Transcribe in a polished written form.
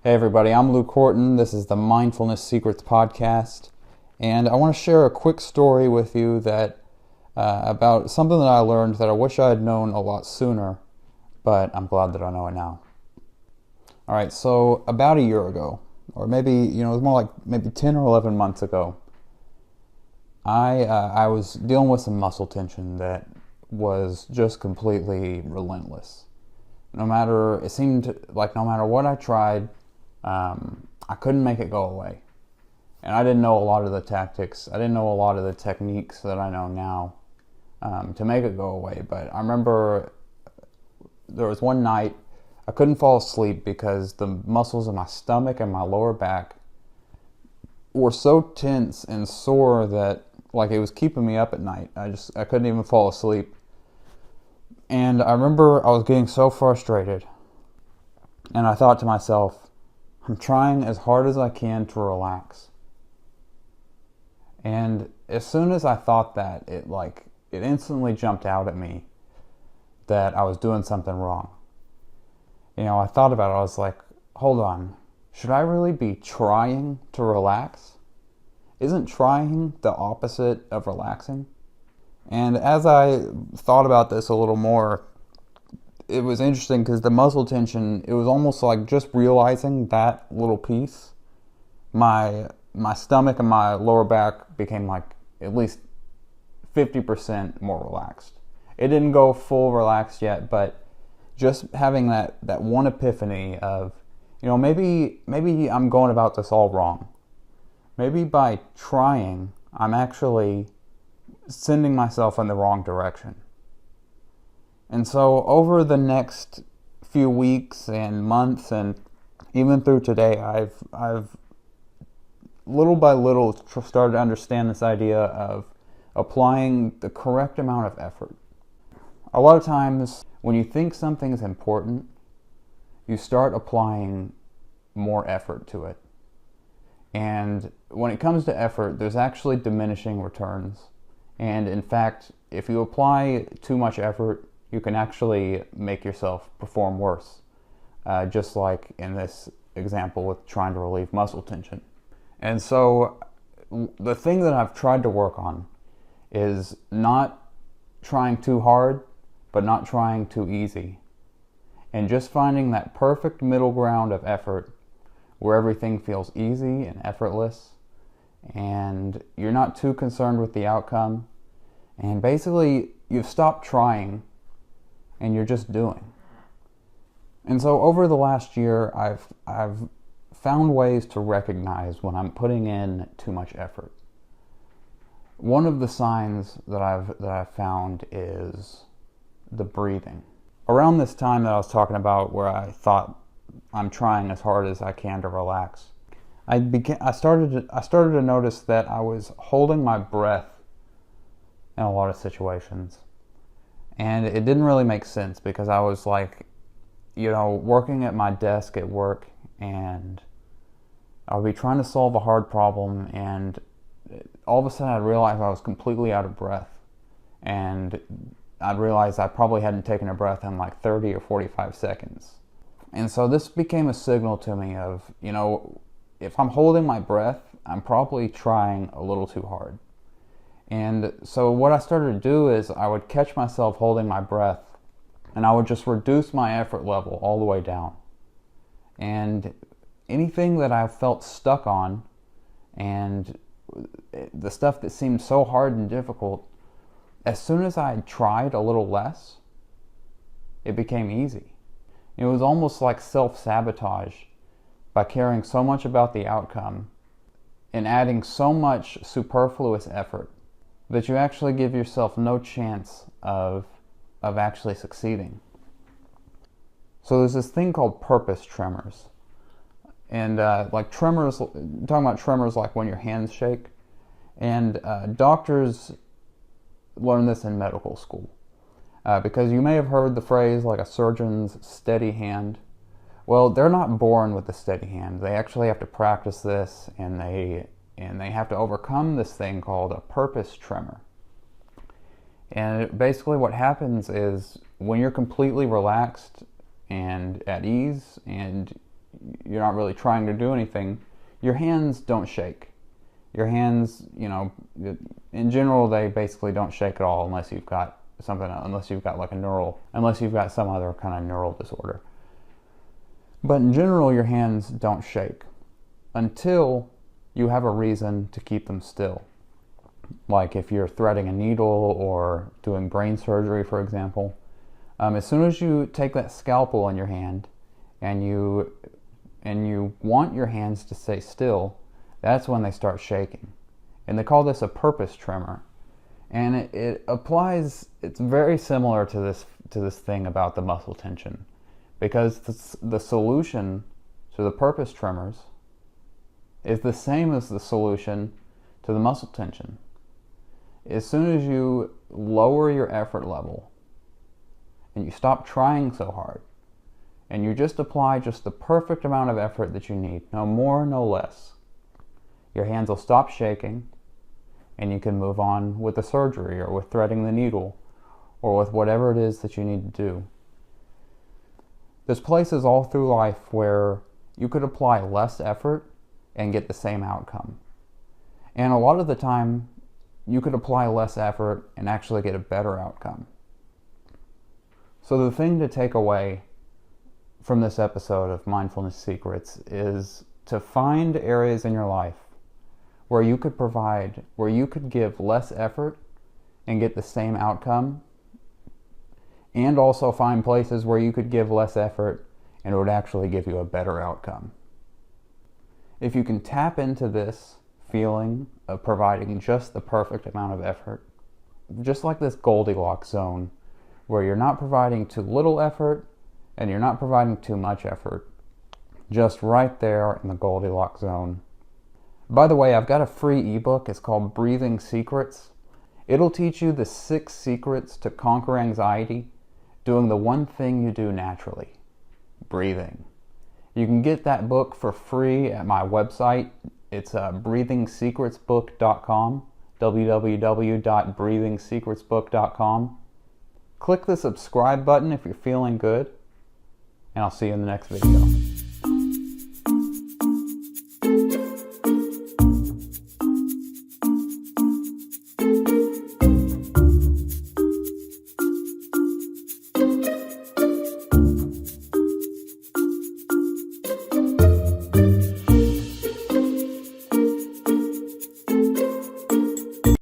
Hey everybody, I'm Luke Horton. This is the Mindfulness Secrets Podcast, and I want to share a quick story with you that about something that I learned that I wish I had known a lot sooner, but I'm glad that I know it now. All right, so about a year ago, or maybe it was more like maybe 10 or 11 months ago, I was dealing with some muscle tension that was just completely relentless. It seemed like no matter what I tried, I couldn't make it go away. And I didn't know a lot of the tactics. I didn't know a lot of the techniques that I know now to make it go away. But I remember there was one night I couldn't fall asleep because the muscles in my stomach and my lower back were so tense and sore that it was keeping me up at night. I couldn't even fall asleep. And I remember I was getting so frustrated. And I thought to myself, I'm trying as hard as I can to relax. And as soon as I thought that, it instantly jumped out at me that I was doing something wrong. I thought about it. I was like, hold on. Should I really be trying to relax? Isn't trying the opposite of relaxing? And as I thought about this a little more, it was interesting because the muscle tension, it was almost like just realizing that little piece, my stomach and my lower back became like at least 50% more relaxed. It didn't go full relaxed yet, but just having that one epiphany of, maybe I'm going about this all wrong. Maybe by trying, I'm actually sending myself in the wrong direction. And so over the next few weeks and months and even through today, I've little by little started to understand this idea of applying the correct amount of effort. A lot of times when you think something is important, you start applying more effort to it. And when it comes to effort, there's actually diminishing returns. And in fact, if you apply too much effort, you can actually make yourself perform worse, just like in this example with trying to relieve muscle tension. And so the thing that I've tried to work on is not trying too hard, but not trying too easy. And just finding that perfect middle ground of effort where everything feels easy and effortless, and you're not too concerned with the outcome, and basically you've stopped trying and you're just doing. And so over the last year, I've found ways to recognize when I'm putting in too much effort. One of the signs that I've found is the breathing. Around this time that I was talking about where I thought I'm trying as hard as I can to relax, I started to notice that I was holding my breath in a lot of situations. And it didn't really make sense because I was working at my desk at work, and I would be trying to solve a hard problem, and all of a sudden I'd realize I was completely out of breath. And I'd realize I probably hadn't taken a breath in 30 or 45 seconds. And so this became a signal to me of, if I'm holding my breath, I'm probably trying a little too hard. And so what I started to do is I would catch myself holding my breath, and I would just reduce my effort level all the way down. And anything that I felt stuck on, and the stuff that seemed so hard and difficult, as soon as I tried a little less, it became easy. It was almost like self-sabotage by caring so much about the outcome and adding so much superfluous effort that you actually give yourself no chance of actually succeeding. So there's this thing called purpose tremors. And tremors, talking about tremors like when your hands shake. And doctors learn this in medical school. Because you may have heard the phrase a surgeon's steady hand. Well, they're not born with a steady hand. They actually have to practice this, and they have to overcome this thing called a purpose tremor. And basically what happens is when you're completely relaxed and at ease and you're not really trying to do anything, your hands don't shake. Your hands, in general, they basically don't shake at all unless you've got some other kind of neural disorder. But in general, your hands don't shake until you have a reason to keep them still. Like if you're threading a needle or doing brain surgery, for example. As soon as you take that scalpel in your hand and you want your hands to stay still, that's when they start shaking. And they call this a purpose tremor. And it applies, it's very similar to this thing about the muscle tension. Because the solution to the purpose tremors is the same as the solution to the muscle tension. As soon as you lower your effort level and you stop trying so hard and you just apply just the perfect amount of effort that you need, no more, no less, your hands will stop shaking and you can move on with the surgery or with threading the needle or with whatever it is that you need to do. There's places all through life where you could apply less effort and get the same outcome. And a lot of the time, you could apply less effort and actually get a better outcome. So the thing to take away from this episode of Mindfulness Secrets is to find areas in your life where you could give less effort and get the same outcome, and also find places where you could give less effort and it would actually give you a better outcome. If you can tap into this feeling of providing just the perfect amount of effort, just like this Goldilocks zone, where you're not providing too little effort and you're not providing too much effort, just right there in the Goldilocks zone. By the way, I've got a free ebook. It's called Breathing Secrets. It'll teach you the 6 secrets to conquer anxiety, doing the one thing you do naturally, breathing. You can get that book for free at my website. It's breathingsecretsbook.com, www.breathingsecretsbook.com. Click the subscribe button if you're feeling good, and I'll see you in the next video.